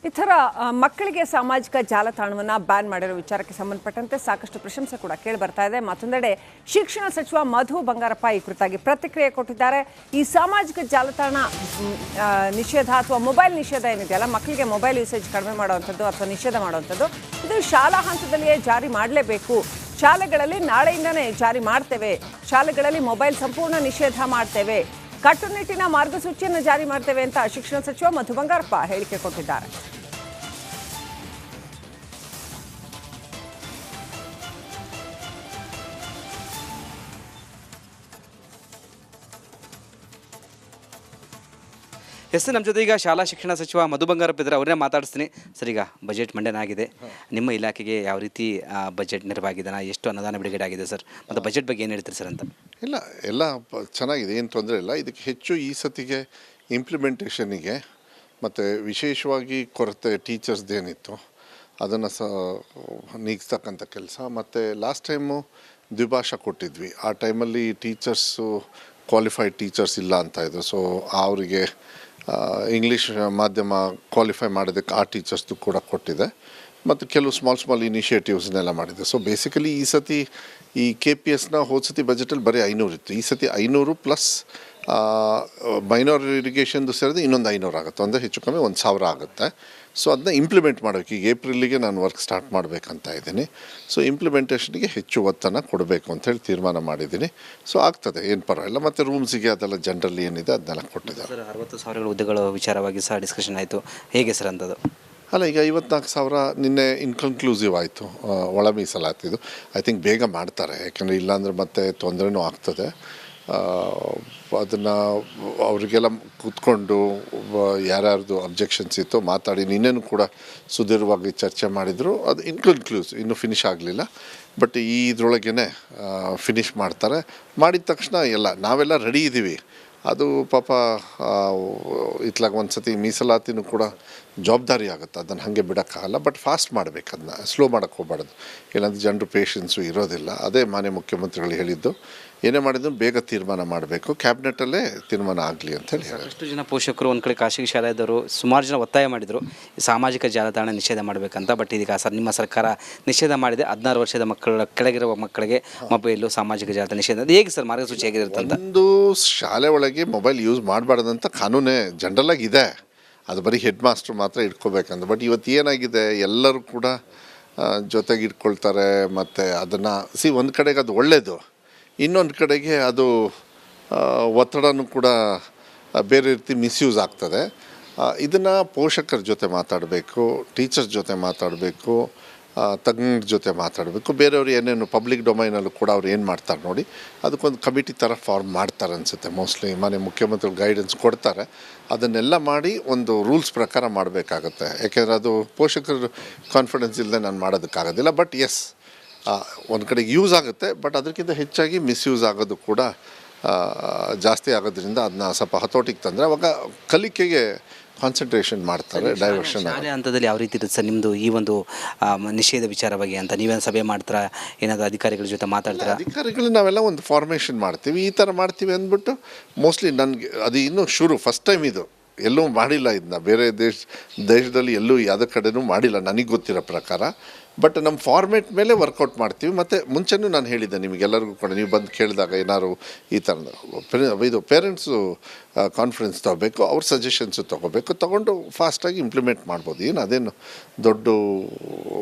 ಈ ಥರ ಮಕ್ಕಳಿಗೆ ಸಾಮಾಜಿಕ ಜಾಲತಾಣವನ್ನು ಬ್ಯಾನ್ ಮಾಡಿರೋ ವಿಚಾರಕ್ಕೆ ಸಂಬಂಧಪಟ್ಟಂತೆ ಸಾಕಷ್ಟು ಪ್ರಶಂಸೆ ಕೂಡ ಕೇಳಿ ಬರ್ತಾ ಇದೆ. ಮತ್ತೊಂದೆಡೆ ಶಿಕ್ಷಣ ಸಚಿವ ಮಧು ಬಂಗಾರಪ್ಪ ಈ ಕುರಿತಾಗಿ ಪ್ರತಿಕ್ರಿಯೆ ಕೊಟ್ಟಿದ್ದಾರೆ. ಈ ಸಾಮಾಜಿಕ ಜಾಲತಾಣ ನಿಷೇಧ ಅಥವಾ ಮೊಬೈಲ್ ನಿಷೇಧ ಏನಿದೆಯಲ್ಲ, ಮಕ್ಕಳಿಗೆ ಮೊಬೈಲ್ ಯೂಸೇಜ್ ಕಡಿಮೆ ಮಾಡುವಂಥದ್ದು ಅಥವಾ ನಿಷೇಧ ಮಾಡುವಂಥದ್ದು, ಇದು ಶಾಲಾ ಹಂತದಲ್ಲಿಯೇ ಜಾರಿ ಮಾಡಲೇಬೇಕು. ಶಾಲೆಗಳಲ್ಲಿ ನಾಳೆಯಿಂದನೇ ಜಾರಿ ಮಾಡ್ತೇವೆ. ಶಾಲೆಗಳಲ್ಲಿ ಮೊಬೈಲ್ ಸಂಪೂರ್ಣ ನಿಷೇಧ ಮಾಡ್ತೇವೆ. ಕಟ್ಟುನಿಟ್ಟಿನ ಮಾರ್ಗಸೂಚಿಯನ್ನು ಜಾರಿ ಮಾಡ್ತೇವೆ ಅಂತ ಶಿಕ್ಷಣ ಸಚಿವ ಮಧು ಬಂಗಾರಪ್ಪ ಹೇಳಿಕೆ ಕೊಟ್ಟಿದ್ದಾರೆ. ನಮ್ಮ ಜೊತೆ ಈಗ ಶಾಲಾ ಶಿಕ್ಷಣ ಸಚಿವ ಮಧು ಬಂಗಾರಪ್ಪ ಇದ್ದಾರೆ, ಅವ್ರನ್ನೇ ಮಾತಾಡಿಸ್ತೀನಿ. ಸರ್, ಈಗ ಬಜೆಟ್ ಮಂಡನೆ ಆಗಿದೆ. ನಿಮ್ಮ ಇಲಾಖೆಗೆ ಯಾವ ರೀತಿ ಬಜೆಟ್ ನೆರವಾಗಿದೆ, ಎಷ್ಟು ಅನುದಾನ ಬಿಡುಗಡೆ ಆಗಿದೆ ಸರ್, ಮತ್ತು ಬಜೆಟ್ ಬಗ್ಗೆ ಏನು ಹೇಳ್ತೀರಿ ಸರ್ ಅಂತ? ಎಲ್ಲ ಚೆನ್ನಾಗಿದೆ, ಏನು ತೊಂದರೆ ಇಲ್ಲ. ಇದಕ್ಕೆ ಹೆಚ್ಚು ಈ ಸತಿಗೆ ಇಂಪ್ಲಿಮೆಂಟೇಷನಿಗೆ ಮತ್ತು ವಿಶೇಷವಾಗಿ ಕೊರತೆ ಟೀಚರ್ಸ್ದೇನಿತ್ತು ಅದನ್ನು ನೀಗಿಸ್ತಕ್ಕಂಥ ಕೆಲಸ. ಮತ್ತು ಲಾಸ್ಟ್ ಟೈಮು ದ್ವಿಭಾಷಾ ಕೊಟ್ಟಿದ್ವಿ. ಆ ಟೈಮಲ್ಲಿ ಟೀಚರ್ಸು ಕ್ವಾಲಿಫೈಡ್ ಟೀಚರ್ಸ್ ಇಲ್ಲ ಅಂತ ಇದ್ರು. ಸೊ ಅವರಿಗೆ ಇಂಗ್ಲೀಷ್ ಮಾಧ್ಯಮ ಕ್ವಾಲಿಫೈ ಮಾಡೋದಕ್ಕೆ ಆ ಟೀಚರ್ಸ್ದು ಕೂಡ ಕೊಟ್ಟಿದೆ. ಮತ್ತು ಕೆಲವು ಸ್ಮಾಲ್ ಇನಿಷಿಯೇಟಿವ್ಸ್ನೆಲ್ಲ ಮಾಡಿದೆ. ಸೊ ಬೇಸಿಕಲಿ ಈ ಸತಿ ಈ KPSನ ಹೋದ ಸತಿ ಬಜೆಟಲ್ಲಿ ಬರೀ 500 ಇತ್ತು. ಈ ಸತಿ 500 ಪ್ಲಸ್ ಮೈನರ್ ಇರಿಗೇಷನ್ದು ಸೇರಿದ್ರೆ ಇನ್ನೊಂದು 500 ಆಗುತ್ತೆ. ಅಂದರೆ ಹೆಚ್ಚು ಕಮ್ಮಿ 1000 ಆಗುತ್ತೆ. ಸೊ ಅದನ್ನ ಇಂಪ್ಲಿಮೆಂಟ್ ಮಾಡಬೇಕು. ಈಗ ಏಪ್ರಿಲಿಗೆ ನಾನು ವರ್ಕ್ ಸ್ಟಾರ್ಟ್ ಮಾಡಬೇಕಂತ ಇದ್ದೀನಿ. ಸೊ ಇಂಪ್ಲಿಮೆಂಟೇಷನ್ಗೆ ಹೆಚ್ಚು ಒತ್ತನ್ನು ಕೊಡಬೇಕು ಅಂತೇಳಿ ತೀರ್ಮಾನ ಮಾಡಿದ್ದೀನಿ. ಸೊ ಆಗ್ತದೆ, ಏನು ಪರವಾಗಿಲ್ಲ. ಮತ್ತು ರೂಮ್ಸಿಗೆ ಅದೆಲ್ಲ ಜನರಲ್ ಏನಿದೆ ಅದನ್ನೆಲ್ಲ ಕೊಟ್ಟಿದ್ದಾರೆ. ಸರ್, 60,000 ಹುದ್ದೆಗಳ ವಿಚಾರವಾಗಿ ಸಹ ಡಿಸ್ಕಷನ್ ಆಯಿತು, ಹೇಗೆ ಸರ್ ಅಂತದ್ದು? ಅಲ್ಲ, ಈಗ 54,000 ನಿನ್ನೆ ಇನ್ಕನ್ಕ್ಲೂಸಿವ್ ಆಯಿತು, ಒಳ ಮೀಸಲಾತಿದು. ಐ ಥಿಂಕ್ ಬೇಗ ಮಾಡ್ತಾರೆ, ಯಾಕೆಂದರೆ ಇಲ್ಲಾಂದರೆ ಮತ್ತೆ ತೊಂದರೆನೂ ಆಗ್ತದೆ. ಅದನ್ನು ಅವರಿಗೆಲ್ಲ ಕೂತ್ಕೊಂಡು ಯಾರ್ಯಾರ್ದು ಅಬ್ಜೆಕ್ಷನ್ಸ್ ಇತ್ತು ಮಾತಾಡಿ ನಿನ್ನೆನೂ ಕೂಡ ಸುದೀರ್ಘವಾಗಿ ಚರ್ಚೆ ಮಾಡಿದರು. ಅದು ಇನ್ಕನ್ಕ್ಲೂಸಿವ್, ಇನ್ನೂ ಫಿನಿಷ್ ಆಗಲಿಲ್ಲ. ಬಟ್ ಈ ಇದರೊಳಗೇ ಫಿನಿಷ್ ಮಾಡ್ತಾರೆ. ಮಾಡಿದ ತಕ್ಷಣ ನಾವೆಲ್ಲ ರೆಡಿ ಇದ್ದೀವಿ. ಅದು ಪಾಪ ಇತ್ಲಾಗ ಒಂದು ಸತಿ ಮೀಸಲಾತಿನೂ ಕೂಡ ಜವಾಬ್ದಾರಿ ಆಗುತ್ತೆ, ಅದನ್ನು ಹಾಗೆ ಬಿಡೋಕ್ಕಾಗಲ್ಲ. ಬಟ್ ಫಾಸ್ಟ್ ಮಾಡಬೇಕು, ಅದನ್ನ ಸ್ಲೋ ಮಾಡೋಕ್ಕೆ ಹೋಗ್ಬಾರ್ದು. ಇಲ್ಲಾಂದರೆ ಜನರು ಪೇಷನ್ಸು ಇರೋದಿಲ್ಲ. ಅದೇ ಮಾನ್ಯ ಮುಖ್ಯಮಂತ್ರಿಗಳು ಹೇಳಿದ್ದು, ಏನೇ ಮಾಡಿದ್ರು ಬೇಗ ತೀರ್ಮಾನ ಮಾಡಬೇಕು, ಕ್ಯಾಬಿನೆಟಲ್ಲೇ ತೀರ್ಮಾನ ಆಗಲಿ ಅಂತೇಳಿ. ಸಾಕಷ್ಟು ಜನ ಪೋಷಕರು ಒಂದು ಕಡೆ ಖಾಸಗಿ ಶಾಲೆಯವರು ಸುಮಾರು ಜನ ಒತ್ತಾಯ ಮಾಡಿದರು ಸಾಮಾಜಿಕ ಜಾಲತಾಣ ನಿಷೇಧ ಮಾಡಬೇಕಂತ. ಬಟ್ ಇದೀಗ ನಿಮ್ಮ ಸರ್ಕಾರ ನಿಷೇಧ ಮಾಡಿದೆ. 16 ವರ್ಷದ ಮಕ್ಕಳ ಕೆಳಗಿರುವ ಮಕ್ಕಳಿಗೆ ಮೊಬೈಲು ಸಾಮಾಜಿಕ ಜಾಲತಾಣ ನಿಷೇಧ. ಅದು ಹೇಗೆ ಸರ್ ಮಾರ್ಗಸೂಚಿ ಹೇಗಿರುತ್ತೆ ಅಂತ? ಒಂದು ಶಾಲೆ ಒಳಗೆ ಮೊಬೈಲ್ ಯೂಸ್ ಮಾಡಬಾರ್ದಂತ ಕಾನೂನೇ ಜನರಲಾಗಿ ಇದೆ. ಅದು ಬರೀ ಹೆಡ್ ಮಾಸ್ಟ್ರು ಮಾತ್ರ ಇಟ್ಕೋಬೇಕಂತ. ಬಟ್ ಇವತ್ತು ಏನಾಗಿದೆ, ಎಲ್ಲರೂ ಕೂಡ ಜೊತೆಗೆ ಇಟ್ಕೊಳ್ತಾರೆ. ಮತ್ತು ಅದನ್ನು ಒಂದು ಕಡೆಗೆ ಅದು ಒಳ್ಳೆಯದು, ಇನ್ನೊಂದು ಕಡೆಗೆ ಅದು ಒತ್ತಡನೂ ಕೂಡ ಬೇರೆ ರೀತಿ ಮಿಸ್ಯೂಸ್ ಆಗ್ತದೆ. ಇದನ್ನು ಪೋಷಕರ ಜೊತೆ ಮಾತಾಡಬೇಕು, ಟೀಚರ್ಸ್ ಜೊತೆ ಮಾತಾಡಬೇಕು, ತಜ್ಞರ ಜೊತೆ ಮಾತಾಡಬೇಕು. ಬೇರೆಯವರು ಏನೇನು ಪಬ್ಲಿಕ್ ಡೊಮೈನಲ್ಲೂ ಕೂಡ ಅವ್ರು ಏನು ಮಾಡ್ತಾರೆ ನೋಡಿ, ಅದಕ್ಕೊಂದು ಕಮಿಟಿ ಥರ ಫಾರ್ಮ್ ಮಾಡ್ತಾರೆ ಅನಿಸುತ್ತೆ. ಮೋಸ್ಟ್ಲಿ ಮಾನ್ಯ ಮುಖ್ಯಮಂತ್ರಿಗಳು ಗೈಡೆನ್ಸ್ ಕೊಡ್ತಾರೆ. ಅದನ್ನೆಲ್ಲ ಮಾಡಿ ಒಂದು ರೂಲ್ಸ್ ಪ್ರಕಾರ ಮಾಡಬೇಕಾಗತ್ತೆ. ಯಾಕೆಂದರೆ ಅದು ಪೋಷಕರು ಕಾನ್ಫಿಡೆನ್ಸ್ ಇಲ್ಲದೆ ನಾನು ಮಾಡೋದಕ್ಕಾಗೋದಿಲ್ಲ. ಬಟ್ ಎಸ್, ಒಂದು ಕಡೆಗೆ ಯೂಸ್ ಆಗುತ್ತೆ. ಬಟ್ ಅದಕ್ಕಿಂತ ಹೆಚ್ಚಾಗಿ ಮಿಸ್ಯೂಸ್ ಆಗೋದು ಕೂಡ ಜಾಸ್ತಿ ಆಗೋದ್ರಿಂದ ಅದನ್ನ ಸ್ವಲ್ಪ ಹತೋಟಿಗೆ ತಂದರೆ ಅವಾಗ ಕಲಿಕೆಗೆ ಕಾನ್ಸಂಟ್ರೇಷನ್ ಮಾಡ್ತಾರೆ, ಡೈವರ್ಷನ್. ಶಾಲೆ ಹಂತದಲ್ಲಿ ಯಾವ ರೀತಿ ಇರುತ್ತೆ ಸರ್ ನಿಮ್ಮದು ಈ ಒಂದು ನಿಷೇಧ ವಿಚಾರವಾಗಿ ಅಂತ? ನೀವೇನು ಸಭೆ ಮಾಡ್ತೀರಾ, ಏನಾದರೂ ಅಧಿಕಾರಿಗಳ ಜೊತೆ ಮಾತಾಡ್ತೀರಾ? ಅಧಿಕಾರಿಗಳು ನಾವೆಲ್ಲ ಒಂದು ಫಾರ್ಮೇಷನ್ ಮಾಡ್ತೀವಿ, ಈ ಥರ ಮಾಡ್ತೀವಿ ಅಂದ್ಬಿಟ್ಟು. ಮೋಸ್ಟ್ಲಿ ನನಗೆ ಅದು ಇನ್ನೂ ಫಸ್ಟ್ ಟೈಮ್ ಇದು, ಎಲ್ಲೂ ಮಾಡಿಲ್ಲ ಇದನ್ನ. ಬೇರೆ ದೇಶದಲ್ಲಿ ಎಲ್ಲೂ ಯಾವುದೇ ಕಡೆನೂ ಮಾಡಿಲ್ಲ ನನಗೆ ಗೊತ್ತಿರೋ ಪ್ರಕಾರ. ಬಟ್ ನಮ್ಮ ಫಾರ್ಮೇಟ್ ಮೇಲೆ ವರ್ಕೌಟ್ ಮಾಡ್ತೀವಿ. ಮತ್ತು ಮುಂಚೆನೂ ನಾನು ಹೇಳಿದ್ದೆ ನಿಮಗೆಲ್ಲರಿಗೂ ಕೂಡ, ನೀವು ಬಂದು ಕೇಳಿದಾಗ ಏನಾದ್ರು ಈ ಥರದ ಇದು ಪೇರೆಂಟ್ಸು ಕಾನ್ಫಿಡೆನ್ಸ್ ತೊಗೋಬೇಕು, ಅವ್ರ ಸಜೆಷನ್ಸು ತೊಗೊಂಡು ಫಾಸ್ಟಾಗಿ ಇಂಪ್ಲಿಮೆಂಟ್ ಮಾಡ್ಬೋದು. ಅದೇನು ದೊಡ್ಡ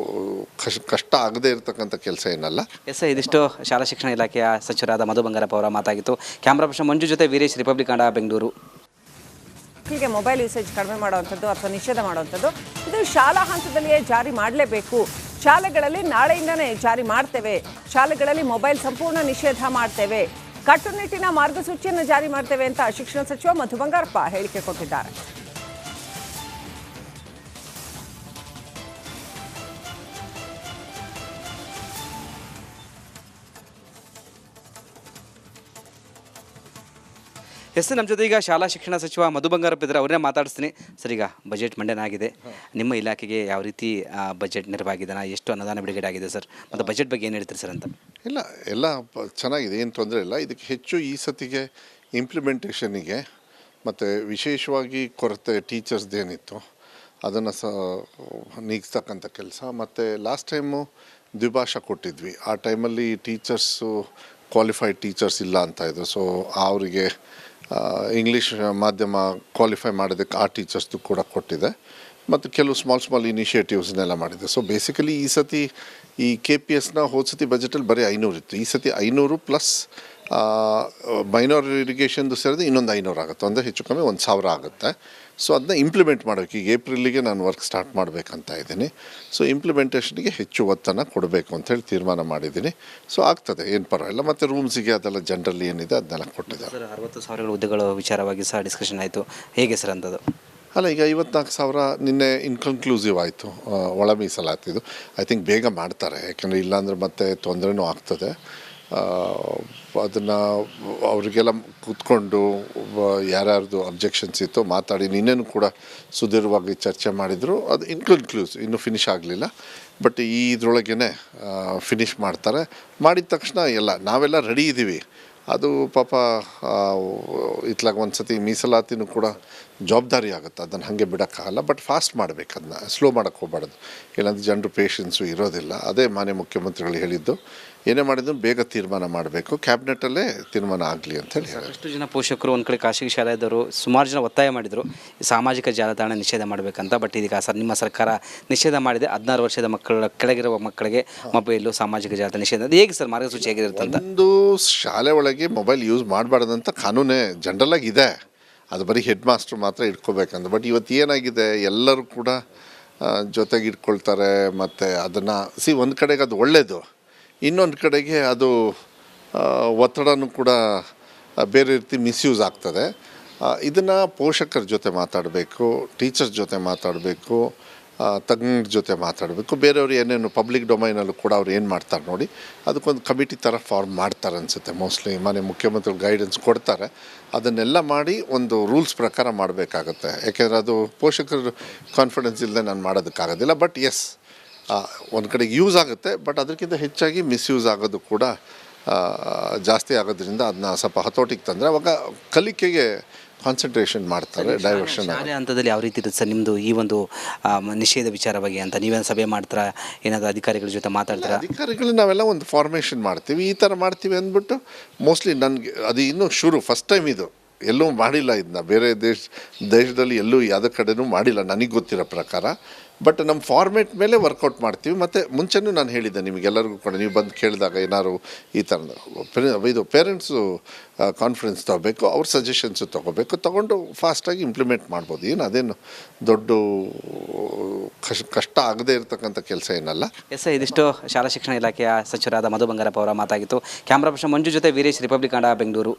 ಕಷ್ಟ ಆಗದೇ ಇರತಕ್ಕಂಥ ಕೆಲಸ ಏನಲ್ಲ. ಎಸ್, ಇದಿಷ್ಟು ಶಾಲಾ ಶಿಕ್ಷಣ ಇಲಾಖೆಯ ಸಚಿವರಾದ ಮಧು ಬಂಗಾರಪ್ಪ ಅವರ ಮಾತಾಗಿತ್ತು. ಕ್ಯಾಮ್ರಾ ಪರ್ಸನ್ ಮಂಜು ಜೊತೆ ವೀರೇಶ್, ರಿಪಬ್ಲಿಕ್ ಕನ್ನಡ, ಬೆಂಗಳೂರು. ಮಕ್ಕಳಿಗೆ ಮೊಬೈಲ್ ಯೂಸೇಜ್ ಕಡಿಮೆ ಮಾಡುವಂಥದ್ದು ಅಥವಾ ನಿಷೇಧ ಮಾಡುವಂಥದ್ದು, ಇದು ಶಾಲಾ ಹಂತದಲ್ಲಿಯೇ ಜಾರಿ ಮಾಡಲೇಬೇಕು. ಶಾಲೆಗಳಲ್ಲಿ ನಾಳೆಯಿಂದನೇ ಜಾರಿ ಮಾಡ್ತೇವೆ. ಶಾಲೆಗಳಲ್ಲಿ ಮೊಬೈಲ್ ಸಂಪೂರ್ಣ ನಿಷೇಧ ಮಾಡ್ತೇವೆ. ಕಟ್ಟುನಿಟ್ಟಿನ ಮಾರ್ಗಸೂಚಿಯನ್ನು ಜಾರಿ ಮಾಡ್ತೇವೆ ಅಂತ ಶಿಕ್ಷಣ ಸಚಿವ ಮಧು ಬಂಗಾರಪ್ಪ ಹೇಳಿಕೆ ಕೊಟ್ಟಿದ್ದಾರೆ. ನಮ್ಮ ಜೊತೆ ಈಗ ಶಾಲಾ ಶಿಕ್ಷಣ ಸಚಿವ ಮಧು ಬಂಗಾರಪ್ಪ ಇದ್ದಾರೆ, ಅವ್ರನ್ನೇ ಮಾತಾಡಿಸ್ತೀನಿ. ಸರ್, ಈಗ ಬಜೆಟ್ ಮಂಡನೆ ಆಗಿದೆ. ನಿಮ್ಮ ಇಲಾಖೆಗೆ ಯಾವ ರೀತಿ ಬಜೆಟ್ ನೆರವಾಗಿದೆ, ಎಷ್ಟು ಅನುದಾನ ಬಿಡುಗಡೆ ಆಗಿದೆ ಸರ್, ಮತ್ತು ಬಜೆಟ್ ಬಗ್ಗೆ ಏನು ಹೇಳ್ತೀರಿ ಸರ್ ಅಂತ? ಎಲ್ಲ ಚೆನ್ನಾಗಿದೆ, ಏನು ತೊಂದರೆ ಇಲ್ಲ. ಇದಕ್ಕೆ ಹೆಚ್ಚು ಈ ಸತಿಗೆ ಇಂಪ್ಲಿಮೆಂಟೇಷನಿಗೆ ಮತ್ತು ವಿಶೇಷವಾಗಿ ಕೊರತೆ ಟೀಚರ್ಸ್ದೇನಿತ್ತು ಅದನ್ನು ನೀಗಿಸ್ತಕ್ಕಂಥ ಕೆಲಸ. ಮತ್ತು ಲಾಸ್ಟ್ ಟೈಮು ದ್ವಿಭಾಷಾ ಕೊಟ್ಟಿದ್ವಿ. ಆ ಟೈಮಲ್ಲಿ ಟೀಚರ್ಸು ಕ್ವಾಲಿಫೈಡ್ ಟೀಚರ್ಸ್ ಇಲ್ಲ ಅಂತ ಇದ್ರು. ಸೊ ಅವರಿಗೆ ಇಂಗ್ಲೀಷ್ ಮಾಧ್ಯಮ ಕ್ವಾಲಿಫೈ ಮಾಡೋದಕ್ಕೆ ಆ ಟೀಚರ್ಸ್ದು ಕೂಡ ಕೊಟ್ಟಿದೆ. ಮತ್ತು ಕೆಲವು ಸ್ಮಾಲ್ ಇನಿಷಿಯೇಟಿವ್ಸ್ನೆಲ್ಲ ಮಾಡಿದೆ. ಸೊ ಬೇಸಿಕಲಿ ಈ ಸತಿ ಈ KPSನ ಹೋದ ಸತಿ ಬಜೆಟಲ್ಲಿ ಬರೀ 500 ಇತ್ತು. ಈ ಸತಿ 500 ಪ್ಲಸ್ ಮೈನರ್ ಇರಿಗೇಷನ್ದು ಸೇರಿದ್ರೆ ಇನ್ನೊಂದು 500 ಆಗುತ್ತೆ. ಅಂದರೆ ಹೆಚ್ಚು ಕಮ್ಮಿ 1000 ಆಗುತ್ತೆ. ಸೊ ಅದನ್ನ ಇಂಪ್ಲಿಮೆಂಟ್ ಮಾಡೋಕ್ಕೆ ಈಗ ಏಪ್ರಿಲಿಗೆ ನಾನು ವರ್ಕ್ ಸ್ಟಾರ್ಟ್ ಮಾಡಬೇಕಂತ ಇದ್ದೀನಿ. ಸೊ ಇಂಪ್ಲಿಮೆಂಟೇಷನ್ಗೆ ಹೆಚ್ಚು ಒತ್ತನ್ನು ಕೊಡಬೇಕು ಅಂತೇಳಿ ತೀರ್ಮಾನ ಮಾಡಿದ್ದೀನಿ. ಸೊ ಆಗ್ತದೆ, ಏನು ಪರವಾಗಿಲ್ಲ. ಮತ್ತು ರೂಮ್ಸಿಗೆ ಅದೆಲ್ಲ ಜನರಲ್ಲಿ ಏನಿದೆ ಅದನ್ನೆಲ್ಲ ಕೊಟ್ಟಿದ್ದಾರೆ. ಸರ್ 60,000 ಹುದ್ದೆಗಳ ವಿಚಾರವಾಗಿ ಸಹ ಡಿಸ್ಕಷನ್ ಆಯಿತು, ಹೇಗೆ ಸರ್ ಅಂಥದ್ದು? ಅಲ್ಲ, ಈಗ 54,000 ನಿನ್ನೆ ಇನ್ಕನ್ಕ್ಲೂಸಿವ್ ಆಯಿತು, ಒಳ ಮೀಸಲಾತಿದು. ಐ ಥಿಂಕ್ ಬೇಗ ಮಾಡ್ತಾರೆ, ಯಾಕೆಂದರೆ ಇಲ್ಲಾಂದರೆ ಮತ್ತೆ ತೊಂದರೆನೂ ಆಗ್ತದೆ. ಅದನ್ನು ಅವರಿಗೆಲ್ಲ ಕೂತ್ಕೊಂಡು ಯಾರ್ಯಾರ್ದು ಅಬ್ಜೆಕ್ಷನ್ಸ್ ಇತ್ತು ಮಾತಾಡಿ ನಿನ್ನೆನೂ ಕೂಡ ಸುದೀರ್ಘವಾಗಿ ಚರ್ಚೆ ಮಾಡಿದರು. ಅದು ಇನ್ಕನ್ಕ್ಲೂಸಿವ್, ಇನ್ನೂ ಫಿನಿಷ್ ಆಗಲಿಲ್ಲ. ಬಟ್ ಇದರೊಳಗೇ ಫಿನಿಷ್ ಮಾಡ್ತಾರೆ. ಮಾಡಿದ ತಕ್ಷಣ ನಾವೆಲ್ಲ ರೆಡಿ ಇದ್ದೀವಿ. ಅದು ಪಾಪ ಇತ್ಲಾಗ ಒಂದು ಸತಿ ಮೀಸಲಾತಿನೂ ಕೂಡ ಜವಾಬ್ದಾರಿ ಆಗುತ್ತೆ, ಅದನ್ನು ಹಾಗೆ ಬಿಡೋಕ್ಕಾಗಲ್ಲ. ಬಟ್ ಫಾಸ್ಟ್ ಮಾಡಬೇಕು, ಅದನ್ನ ಸ್ಲೋ ಮಾಡೋಕ್ಕೆ ಹೋಗ್ಬಾರ್ದು. ಇಲ್ಲಾಂದರೆ ಜನರು ಪೇಷನ್ಸು ಇರೋದಿಲ್ಲ. ಅದೇ ಮಾನ್ಯ ಮುಖ್ಯಮಂತ್ರಿಗಳು ಹೇಳಿದ್ದು, ಏನೇ ಮಾಡಿದ್ರು ಬೇಗ ತೀರ್ಮಾನ ಮಾಡಬೇಕು, ಕ್ಯಾಬಿನೆಟಲ್ಲೇ ತೀರ್ಮಾನ ಆಗಲಿ ಅಂತೇಳಿ ಹೇಳಿ. ಸಾಕಷ್ಟು ಜನ ಪೋಷಕರು ಒಂದು ಕಡೆ ಖಾಸಗಿ ಶಾಲೆ ಇದ್ದವರು ಸುಮಾರು ಜನ ಒತ್ತಾಯ ಮಾಡಿದರು ಸಾಮಾಜಿಕ ಜಾಲತಾಣ ನಿಷೇಧ ಮಾಡಬೇಕಂತ. ಬಟ್ ಇದೀಗ ನಿಮ್ಮ ಸರ್ಕಾರ ನಿಷೇಧ ಮಾಡಿದೆ. 16 ವರ್ಷದ ಮಕ್ಕಳ ಕೆಳಗಿರುವ ಮಕ್ಕಳಿಗೆ ಮೊಬೈಲು ಸಾಮಾಜಿಕ ಜಾಲತಾಣ ನಿಷೇಧ. ಅದು ಹೇಗೆ ಸರ್ ಮಾರ್ಗಸೂಚಿ ಹೇಗಿರುತ್ತೆ ಅಂತ? ಒಂದು ಶಾಲೆ ಒಳಗೆ ಮೊಬೈಲ್ ಯೂಸ್ ಮಾಡಬಾರ್ದಂತ ಕಾನೂನೇ ಜನರಲಾಗಿ ಇದೆ. ಅದು ಬರೀ ಹೆಡ್ ಮಾಸ್ಟ್ರು ಮಾತ್ರ ಇಟ್ಕೋಬೇಕಂತ. ಬಟ್ ಇವತ್ತು ಏನಾಗಿದೆ, ಎಲ್ಲರೂ ಕೂಡ ಜೊತೆಗೆ ಇಟ್ಕೊಳ್ತಾರೆ. ಮತ್ತು ಅದನ್ನು ಒಂದು ಕಡೆಗೆ ಅದು ಒಳ್ಳೆಯದು, ಇನ್ನೊಂದು ಕಡೆಗೆ ಅದು ಒತ್ತಡನೂ ಕೂಡ ಬೇರೆ ರೀತಿ ಮಿಸ್ಯೂಸ್ ಆಗ್ತದೆ. ಇದನ್ನು ಪೋಷಕರ ಜೊತೆ ಮಾತಾಡಬೇಕು, ಟೀಚರ್ಸ್ ಜೊತೆ ಮಾತಾಡಬೇಕು, ತಜ್ಞರ ಜೊತೆ ಮಾತಾಡಬೇಕು. ಬೇರೆಯವರು ಏನೇನು ಪಬ್ಲಿಕ್ ಡೊಮೈನಲ್ಲೂ ಕೂಡ ಅವ್ರು ಏನು ಮಾಡ್ತಾರೆ ನೋಡಿ, ಅದಕ್ಕೊಂದು ಕಮಿಟಿ ಥರ ಫಾರ್ಮ್ ಮಾಡ್ತಾರೆ ಅನಿಸುತ್ತೆ. ಮೋಸ್ಟ್ಲಿ ಮಾನ್ಯ ಮುಖ್ಯಮಂತ್ರಿಗಳು ಗೈಡೆನ್ಸ್ ಕೊಡ್ತಾರೆ. ಅದನ್ನೆಲ್ಲ ಮಾಡಿ ಒಂದು ರೂಲ್ಸ್ ಪ್ರಕಾರ ಮಾಡಬೇಕಾಗತ್ತೆ. ಯಾಕೆಂದರೆ ಅದು ಪೋಷಕರ ಕಾನ್ಫಿಡೆನ್ಸ್ ಇಲ್ಲದೆ ನಾನು ಮಾಡೋದಕ್ಕಾಗೋದಿಲ್ಲ. ಬಟ್ ಎಸ್, ಒಂದು ಕಡೆಗೆ ಯೂಸ್ ಆಗುತ್ತೆ, ಬಟ್ ಅದಕ್ಕಿಂತ ಹೆಚ್ಚಾಗಿ ಮಿಸ್ಯೂಸ್ ಆಗೋದು ಕೂಡ ಜಾಸ್ತಿ ಆಗೋದ್ರಿಂದ ಅದನ್ನ ಸ್ವಲ್ಪ ಹತೋಟಿಗೆ ತಂದರೆ ಅವಾಗ ಕಲಿಕೆಗೆ ಕಾನ್ಸಂಟ್ರೇಷನ್ ಮಾಡ್ತಾರೆ, ಡೈವರ್ಷನ್. ಶಾಲೆ ಹಂತದಲ್ಲಿ ಯಾವ ರೀತಿ ಇರುತ್ತೆ ಸರ್ ನಿಮ್ಮದು ಈ ಒಂದು ನಿಷೇಧ ವಿಚಾರವಾಗಿ ಅಂತ? ನೀವೇನು ಸಭೆ ಮಾಡ್ತೀರಾ, ಏನಾದರೂ ಅಧಿಕಾರಿಗಳ ಜೊತೆ ಮಾತಾಡ್ತೀರಾ? ಅಧಿಕಾರಿಗಳು ನಾವೆಲ್ಲ ಒಂದು ಫಾರ್ಮೇಷನ್ ಮಾಡ್ತೀವಿ, ಈ ಥರ ಮಾಡ್ತೀವಿ ಅಂದ್ಬಿಟ್ಟು. ಮೋಸ್ಟ್ಲಿ ನನಗೆ ಅದು ಇನ್ನೂ ಫಸ್ಟ್ ಟೈಮ್ ಇದು, ಎಲ್ಲೂ ಮಾಡಿಲ್ಲ ಇದನ್ನ. ಬೇರೆ ದೇಶದಲ್ಲಿ ಎಲ್ಲೂ ಯಾವುದೇ ಕಡೆನೂ ಮಾಡಿಲ್ಲ ನನಗೆ ಗೊತ್ತಿರೋ ಪ್ರಕಾರ. ಬಟ್ ನಮ್ಮ ಫಾರ್ಮೇಟ್ ಮೇಲೆ ವರ್ಕೌಟ್ ಮಾಡ್ತೀವಿ. ಮತ್ತು ಮುಂಚೆನೂ ನಾನು ಹೇಳಿದ್ದೆ ನಿಮಗೆಲ್ಲರಿಗೂ ಕೂಡ, ನೀವು ಬಂದು ಕೇಳಿದಾಗ ಏನಾದ್ರು ಈ ಥರ ಇದು ಪೇರೆಂಟ್ಸು ಕಾನ್ಫರೆನ್ಸ್ ತೊಗೋಬೇಕು, ಅವ್ರ ಸಜೆಷನ್ಸು ತೊಗೊಂಡು ಫಾಸ್ಟಾಗಿ ಇಂಪ್ಲಿಮೆಂಟ್ ಮಾಡ್ಬೋದು. ಏನು ಅದೇನು ದೊಡ್ಡ ಕಷ್ಟ ಆಗದೇ ಇರತಕ್ಕಂಥ ಕೆಲಸ ಏನಲ್ಲ. ಎಸ್, ಇದಿಷ್ಟು ಶಾಲಾ ಶಿಕ್ಷಣ ಇಲಾಖೆಯ ಸಚಿವರಾದ ಮಧು ಬಂಗಾರಪ್ಪ ಅವರ ಮಾತಾಗಿತ್ತು. ಕ್ಯಾಮ್ರಾ ಪರ್ಸನ್ ಮಂಜು ಜೊತೆ ವೀರೇಶ್, ರಿಪಬ್ಲಿಕ್ ಕನ್ನಡ, ಬೆಂಗಳೂರು.